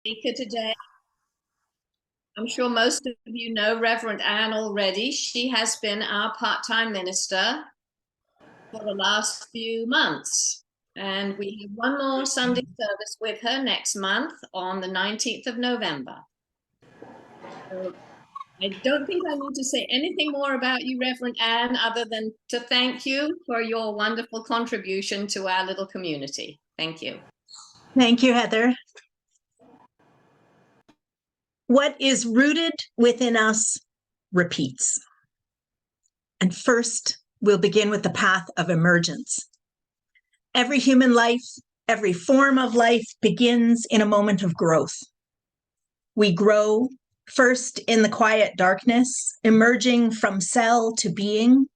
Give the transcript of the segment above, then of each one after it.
Speaker today. I'm sure most of you know Reverend Anne already. She has been our part-time minister for the last few months. And we have one more Sunday service with her next month on the 19th of November. So I don't think I need to say anything more about you, Reverend Anne, other than to thank you for your wonderful contribution to our little community. Thank you. Thank you, Heather. What is rooted within us repeats. And first, we'll begin with the path of emergence. Every human life, every form of life begins in a moment of growth. We grow first in the quiet darkness, emerging from cell to being,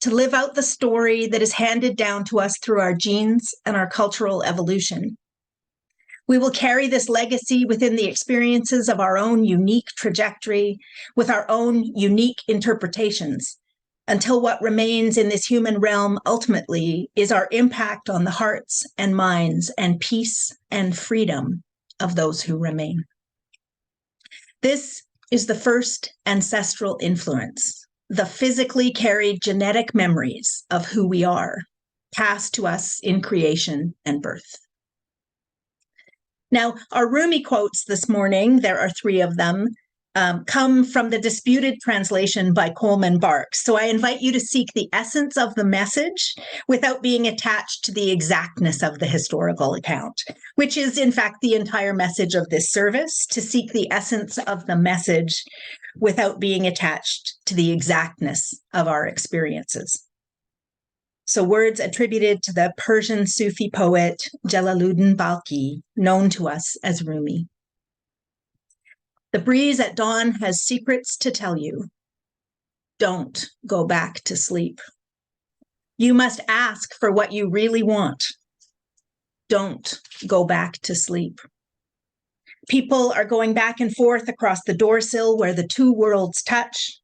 to live out the story that is handed down to us through our genes and our cultural evolution. We will carry this legacy within the experiences of our own unique trajectory, with our own unique interpretations, until what remains in this human realm ultimately is our impact on the hearts and minds and peace and freedom of those who remain. This is the first ancestral influence, the physically carried genetic memories of who we are, passed to us in creation and birth. Now, our Rumi quotes this morning, there are 3 of them, come from the disputed translation by Coleman Barks. So I invite you to seek the essence of the message without being attached to the exactness of the historical account, which is in fact the entire message of this service, to seek the essence of the message without being attached to the exactness of our experiences. So words attributed to the Persian Sufi poet Jalaluddin Balkhi, known to us as Rumi. The breeze at dawn has secrets to tell you. Don't go back to sleep. You must ask for what you really want. Don't go back to sleep. People are going back and forth across the doorsill where the 2 worlds touch.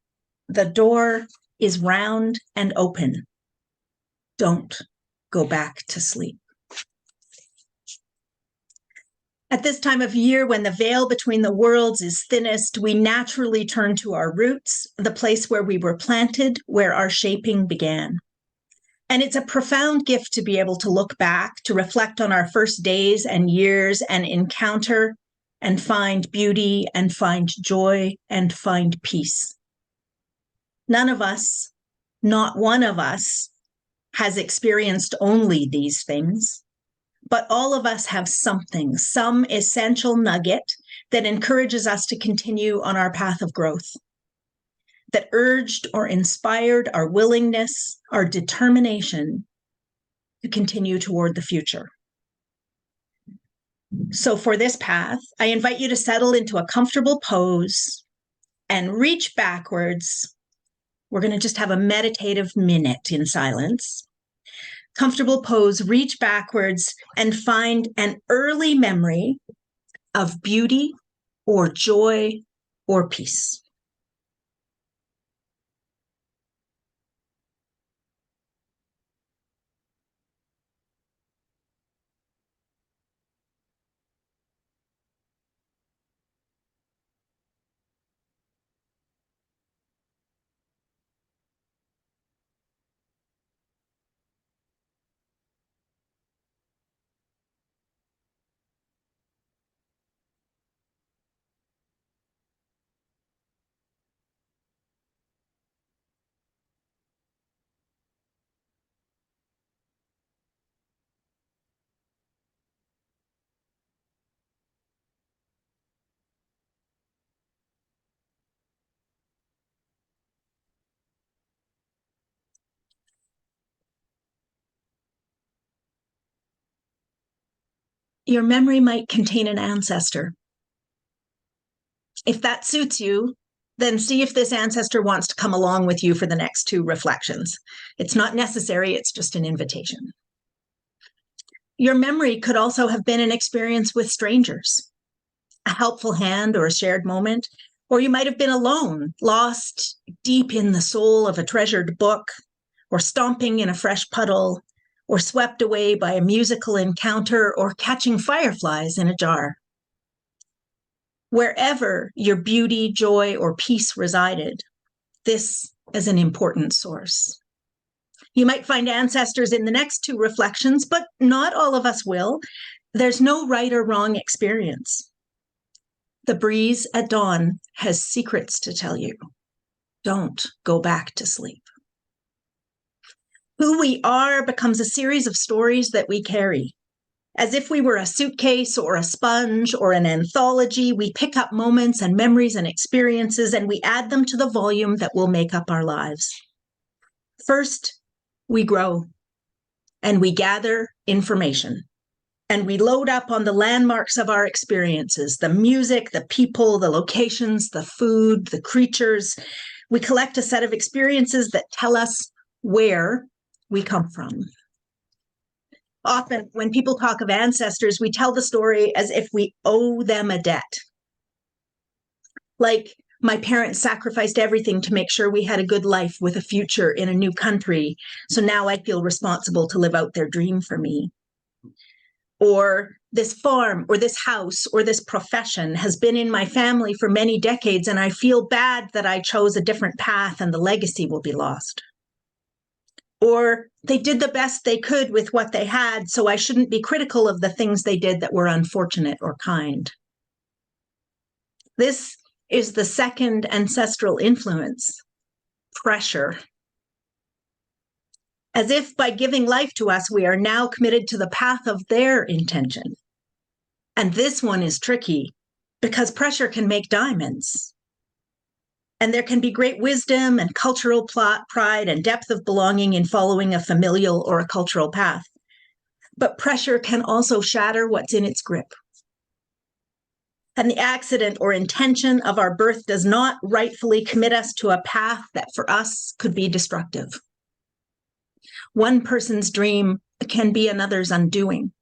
The door is round and open. Don't go back to sleep. At this time of year, when the veil between the worlds is thinnest, we naturally turn to our roots, the place where we were planted, where our shaping began. And it's a profound gift to be able to look back, to reflect on our first days and years and encounter and find beauty and find joy and find peace. None of us, not one of us, has experienced only these things, but all of us have something, some essential nugget that encourages us to continue on our path of growth, that urged or inspired our willingness, our determination to continue toward the future. So for this path, I invite you to settle into a comfortable pose and reach backwards. We're going to just have a meditative minute in silence. Comfortable pose, reach backwards and find an early memory of beauty or joy or peace. Your memory might contain an ancestor. If that suits you, then see if this ancestor wants to come along with you for the next 2 reflections. It's not necessary, it's just an invitation. Your memory could also have been an experience with strangers, a helpful hand or a shared moment, or you might have been alone, lost deep in the soul of a treasured book, or stomping in a fresh puddle, or swept away by a musical encounter, or catching fireflies in a jar. Wherever your beauty, joy, or peace resided, this is an important source. You might find ancestors in the next two reflections, but not all of us will. There's no right or wrong experience. The breeze at dawn has secrets to tell you. Don't go back to sleep. Who we are becomes a series of stories that we carry. As if we were a suitcase or a sponge or an anthology, we pick up moments and memories and experiences and we add them to the volume that will make up our lives. First, we grow and we gather information and we load up on the landmarks of our experiences, the music, the people, the locations, the food, the creatures. We collect a set of experiences that tell us where we come from. Often, when people talk of ancestors, we tell the story as if we owe them a debt. Like, my parents sacrificed everything to make sure we had a good life with a future in a new country, so now I feel responsible to live out their dream for me. Or this farm, or this house, or this profession has been in my family for many decades, and I feel bad that I chose a different path and the legacy will be lost. Or they did the best they could with what they had, so I shouldn't be critical of the things they did that were unfortunate or kind. This is the second ancestral influence, pressure. As if by giving life to us, we are now committed to the path of their intention. And this one is tricky because pressure can make diamonds. And there can be great wisdom and cultural pride and depth of belonging in following a familial or a cultural path. But pressure can also shatter what's in its grip. And the accident or intention of our birth does not rightfully commit us to a path that for us could be destructive. One person's dream can be another's undoing.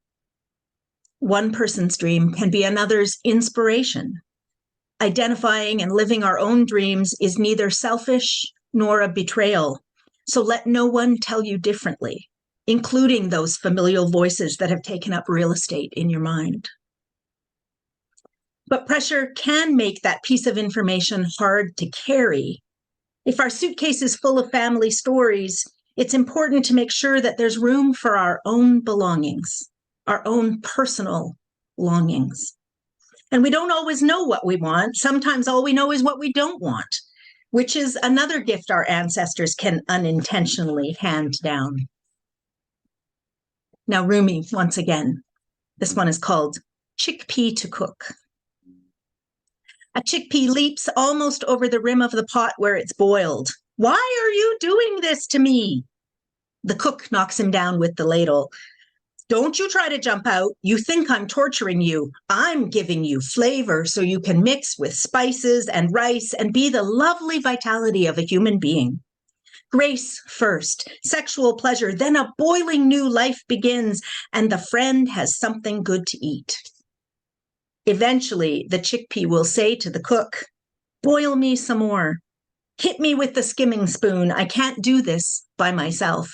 One person's dream can be another's inspiration. Identifying and living our own dreams is neither selfish nor a betrayal. So let no one tell you differently, including those familial voices that have taken up real estate in your mind. But pressure can make that piece of information hard to carry. If our suitcase is full of family stories, it's important to make sure that there's room for our own belongings, our own personal longings. And we don't always know what we want. Sometimes all we know is what we don't want, which is another gift our ancestors can unintentionally hand down. Now, Rumi, once again, this one is called Chickpea to Cook. A chickpea leaps almost over the rim of the pot where it's boiled. Why are you doing this to me? The cook knocks him down with the ladle. Don't you try to jump out. You think I'm torturing you. I'm giving you flavor so you can mix with spices and rice and be the lovely vitality of a human being. Grace first, sexual pleasure, then a boiling new life begins, and the friend has something good to eat. Eventually, the chickpea will say to the cook, boil me some more. Hit me with the skimming spoon. I can't do this by myself.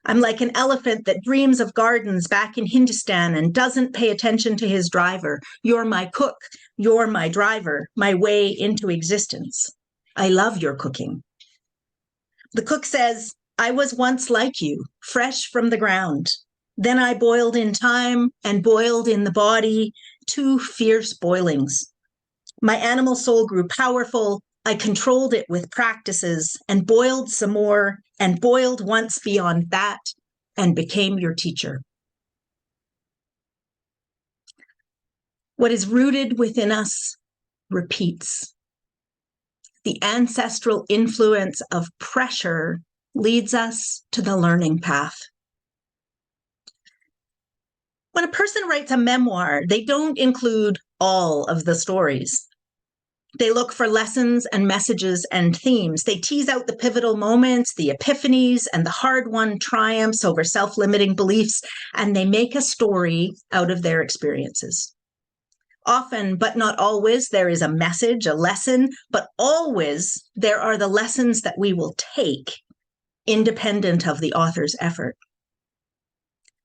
I'm like an elephant that dreams of gardens back in Hindustan and doesn't pay attention to his driver. You're my cook. You're my driver, my way into existence. I love your cooking. The cook says, I was once like you, fresh from the ground. Then I boiled in time and boiled in the body, 2 fierce boilings. My animal soul grew powerful. I controlled it with practices and boiled some more and boiled once beyond that and became your teacher. What is rooted within us repeats. The ancestral influence of pressure leads us to the learning path. When a person writes a memoir, they don't include all of the stories. They look for lessons and messages and themes. They tease out the pivotal moments, the epiphanies, and the hard-won triumphs over self-limiting beliefs, and they make a story out of their experiences. Often, but not always, there is a message, a lesson, but always there are the lessons that we will take, independent of the author's effort.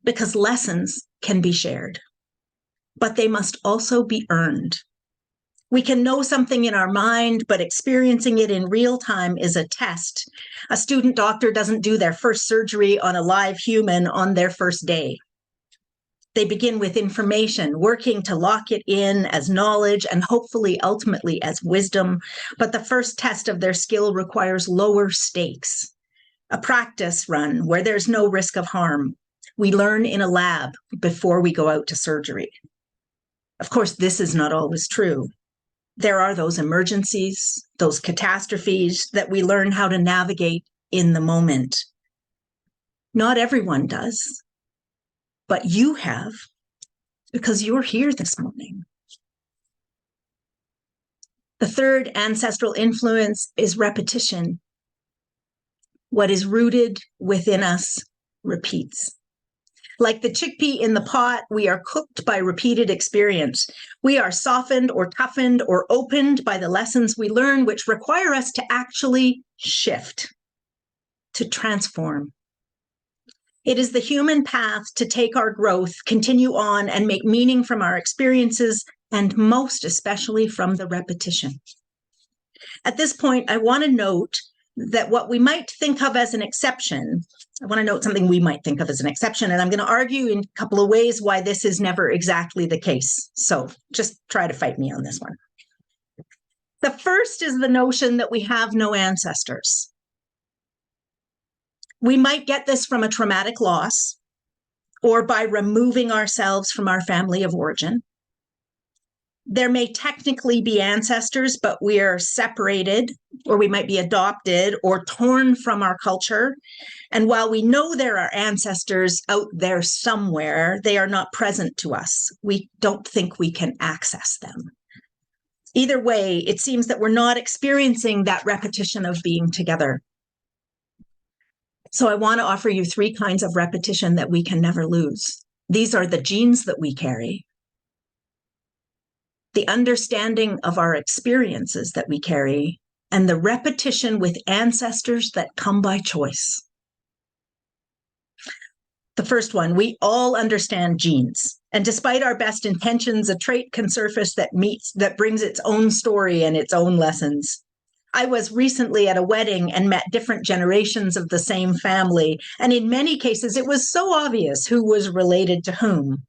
Because lessons can be shared, but they must also be earned. We can know something in our mind, but experiencing it in real time is a test. A student doctor doesn't do their first surgery on a live human on their first day. They begin with information, working to lock it in as knowledge and hopefully ultimately as wisdom. But the first test of their skill requires lower stakes, a practice run where there's no risk of harm. We learn in a lab before we go out to surgery. Of course, this is not always true. There are those emergencies, those catastrophes that we learn how to navigate in the moment. Not everyone does, but you have, because you're here this morning. The third ancestral influence is repetition. What is rooted within us repeats. Like the chickpea in the pot, we are cooked by repeated experience. We are softened or toughened or opened by the lessons we learn, which require us to actually shift, to transform. It is the human path to take our growth, continue on, and make meaning from our experiences, and most especially from the repetition. At this point, I want to note that what we might think of as an exception, I want to note something we might think of as an exception, and I'm going to argue in a couple of ways why this is never exactly the case. So just try to fight me on this one. The first is the notion that we have no ancestors. We might get this from a traumatic loss or by removing ourselves from our family of origin. There may technically be ancestors, but we are separated, or we might be adopted or torn from our culture. And while we know there are ancestors out there somewhere, they are not present to us. We don't think we can access them. Either way, it seems that we're not experiencing that repetition of being together. So I want to offer you three kinds of repetition that we can never lose. These are the genes that we carry, the understanding of our experiences that we carry, and the repetition with ancestors that come by choice. The first one, we all understand genes. And despite our best intentions, a trait can surface that brings its own story and its own lessons. I was recently at a wedding and met different generations of the same family. And in many cases, it was so obvious who was related to whom,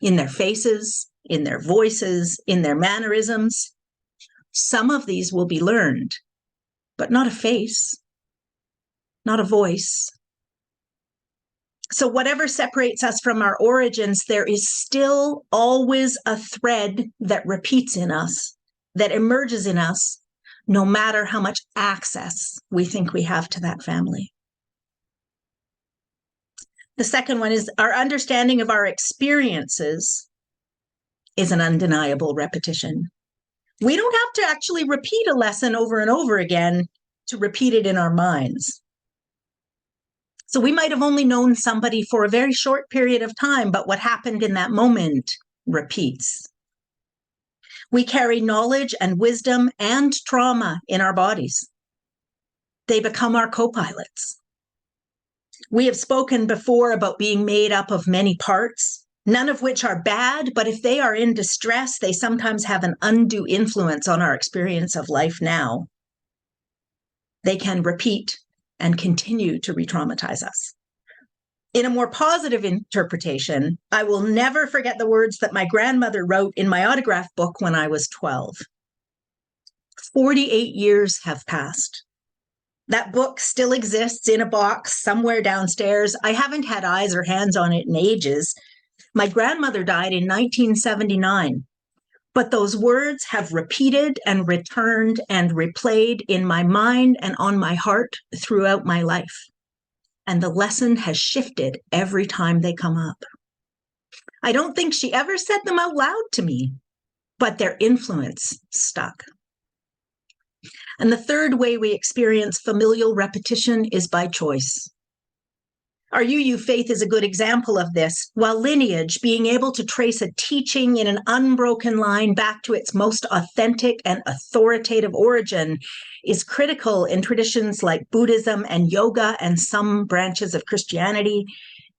in their faces, in their voices, in their mannerisms. Some of these will be learned, but not a face, not a voice. So whatever separates us from our origins, there is still always a thread that repeats in us, that emerges in us, no matter how much access we think we have to that family. The second one is our understanding of our experiences is an undeniable repetition. We don't have to actually repeat a lesson over and over again to repeat it in our minds. So we might have only known somebody for a very short period of time, but what happened in that moment repeats. We carry knowledge and wisdom and trauma in our bodies. They become our co-pilots. We have spoken before about being made up of many parts, none of which are bad, but if they are in distress, they sometimes have an undue influence on our experience of life now. They can repeat and continue to re-traumatize us. In a more positive interpretation, I will never forget the words that my grandmother wrote in my autograph book when I was 12. 48 years have passed. That book still exists in a box somewhere downstairs. I haven't had eyes or hands on it in ages. My grandmother died in 1979. But those words have repeated and returned and replayed in my mind and on my heart throughout my life. And the lesson has shifted every time they come up. I don't think she ever said them out loud to me, but their influence stuck. And the third way we experience familial repetition is by choice. Our UU faith is a good example of this. While lineage, being able to trace a teaching in an unbroken line back to its most authentic and authoritative origin, is critical in traditions like Buddhism and yoga and some branches of Christianity,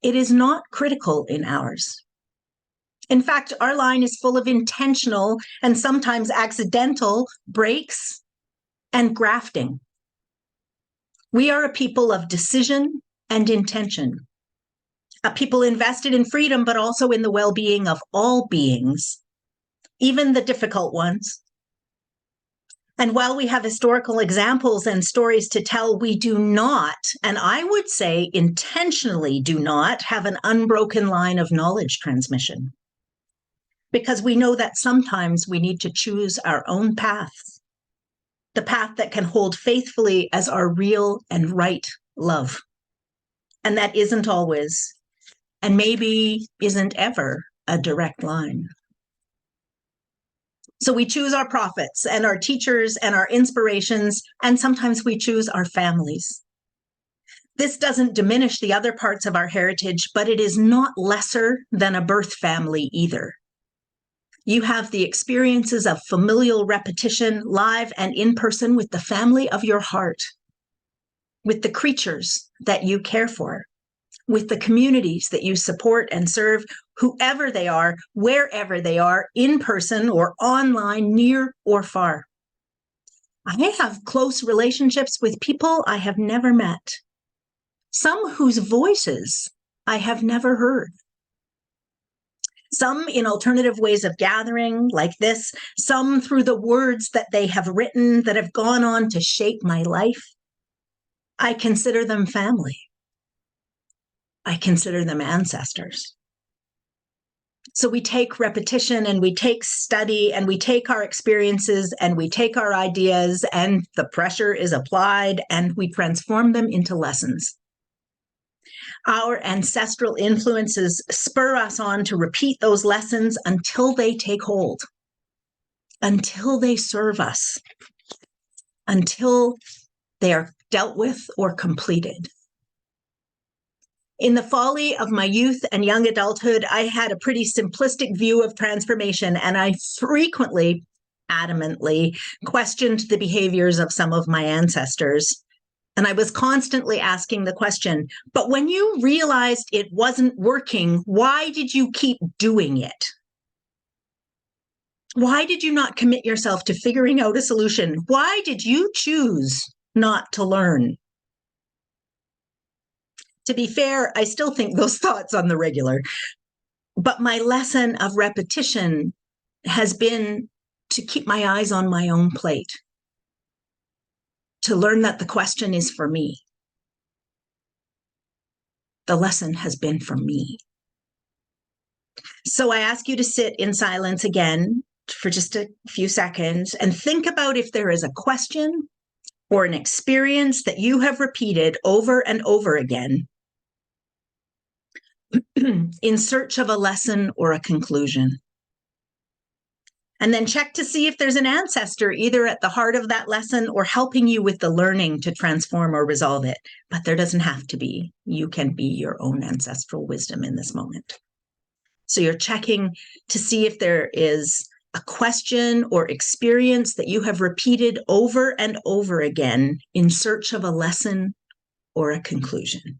it is not critical in ours. In fact, our line is full of intentional and sometimes accidental breaks and grafting. We are a people of decision and intention, a people invested in freedom, but also in the well-being of all beings, even the difficult ones. And while we have historical examples and stories to tell, we do not, and I would say intentionally do not, have an unbroken line of knowledge transmission. Because we know that sometimes we need to choose our own paths, the path that can hold faithfully as our real and right love. And that isn't always, and maybe isn't ever, a direct line. So we choose our prophets and our teachers and our inspirations, and sometimes we choose our families. This doesn't diminish the other parts of our heritage, but it is not lesser than a birth family either. You have the experiences of familial repetition, live and in person, with the family of your heart, with the creatures that you care for, with the communities that you support and serve, whoever they are, wherever they are, in person or online, near or far. I have close relationships with people I have never met, some whose voices I have never heard. Some in alternative ways of gathering like this, some through the words that they have written that have gone on to shape my life. I consider them family. I consider them ancestors. So we take repetition and we take study and we take our experiences and we take our ideas, and the pressure is applied and we transform them into lessons. Our ancestral influences spur us on to repeat those lessons until they take hold, until they serve us, until they are dealt with or completed. In the folly of my youth and young adulthood, I had a pretty simplistic view of transformation, and I frequently, adamantly questioned the behaviors of some of my ancestors. And I was constantly asking the question, but when you realized it wasn't working, why did you keep doing it? Why did you not commit yourself to figuring out a solution? Why did you choose not to learn? To be fair, I still think those thoughts on the regular, but my lesson of repetition has been to keep my eyes on my own plate, to learn that the question is for me. The lesson has been for me. So I ask you to sit in silence again for just a few seconds and think about if there is a question or an experience that you have repeated over and over again in search of a lesson or a conclusion. And then check to see if there's an ancestor either at the heart of that lesson or helping you with the learning to transform or resolve it. But there doesn't have to be. You can be your own ancestral wisdom in this moment. So you're checking to see if there is a question or experience that you have repeated over and over again in search of a lesson or a conclusion.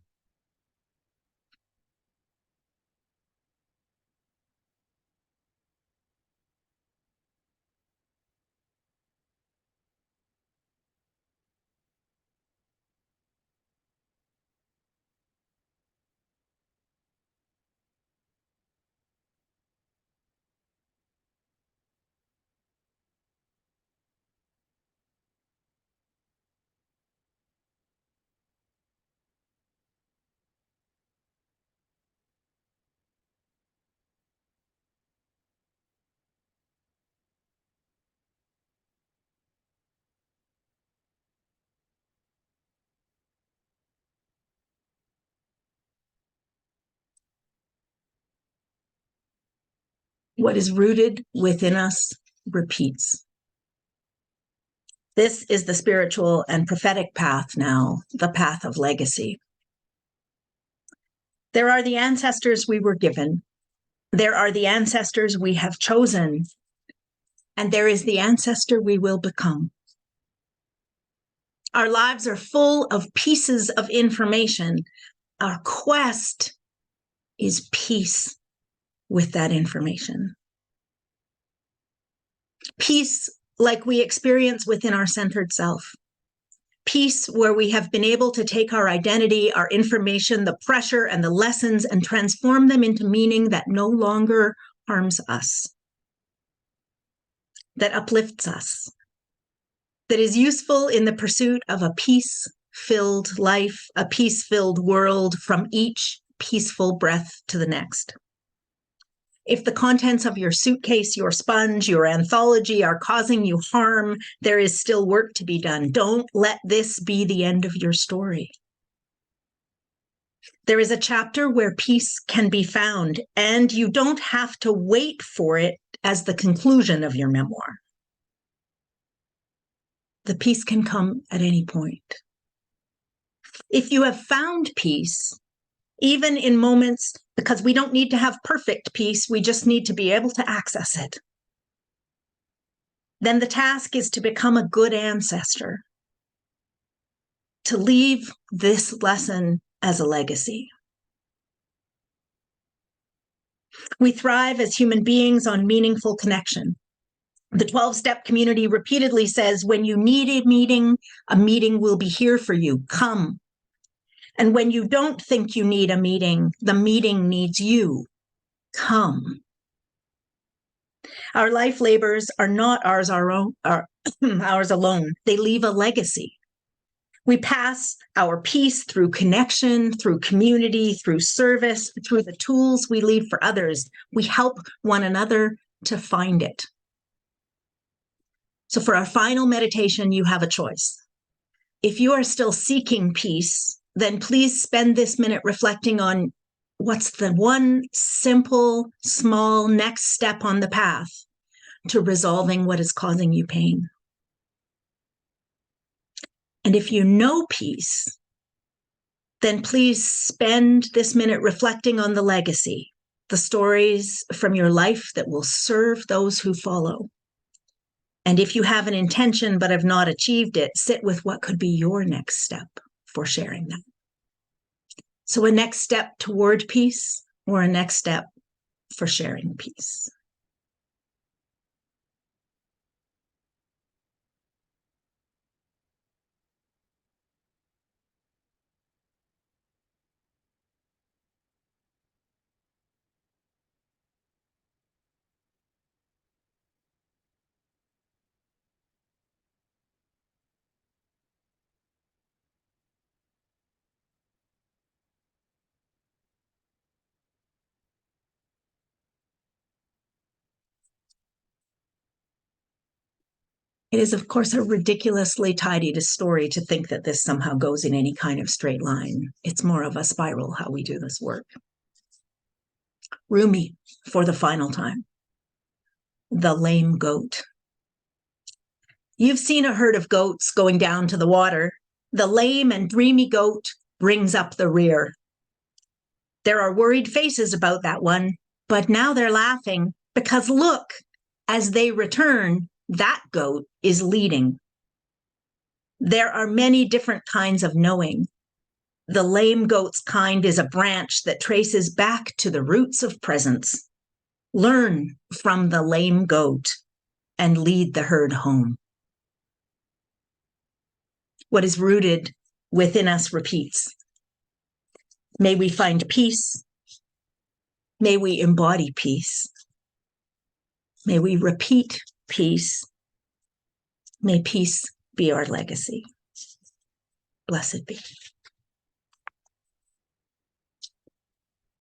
What is rooted within us repeats. This is the spiritual and prophetic path now, the path of legacy. There are the ancestors we were given. There are the ancestors we have chosen. And there is the ancestor we will become. Our lives are full of pieces of information. Our quest is peace with that information. Peace, like we experience within our centered self. Peace where we have been able to take our identity, our information, the pressure, and the lessons and transform them into meaning that no longer harms us, that uplifts us, that is useful in the pursuit of a peace-filled life, a peace-filled world, from each peaceful breath to the next. If the contents of your suitcase, your sponge, your anthology are causing you harm, there is still work to be done. Don't let this be the end of your story. There is a chapter where peace can be found, and you don't have to wait for it as the conclusion of your memoir. The peace can come at any point. If you have found peace, even in moments, because we don't need to have perfect peace, we just need to be able to access it, then the task is to become a good ancestor, to leave this lesson as a legacy. We thrive as human beings on meaningful connection. The 12-step community repeatedly says, when you need a meeting will be here for you. Come. And when you don't think you need a meeting, the meeting needs you. Come. Our life labors are not ours alone. They leave a legacy. We pass our peace through connection, through community, through service, through the tools we leave for others. We help one another to find it. So for our final meditation, you have a choice. If you are still seeking peace, then please spend this minute reflecting on what's the one simple, small next step on the path to resolving what is causing you pain. And if you know peace, then please spend this minute reflecting on the legacy, the stories from your life that will serve those who follow. And if you have an intention but have not achieved it, sit with what could be your next step for sharing that. So a next step toward peace, or a next step for sharing peace. It is, of course, a ridiculously tidy story to think that this somehow goes in any kind of straight line. It's more of a spiral how we do this work. Rumi, for the final time. The lame goat. You've seen a herd of goats going down to the water. The lame and dreamy goat brings up the rear. There are worried faces about that one, but now they're laughing because look, as they return, that goat is leading. There are many different kinds of knowing. The lame goat's kind is a branch that traces back to the roots of presence. Learn from the lame goat and lead the herd home. What is rooted within us repeats. May we find peace. May we embody peace. May we repeat peace. May peace be our legacy. Blessed be.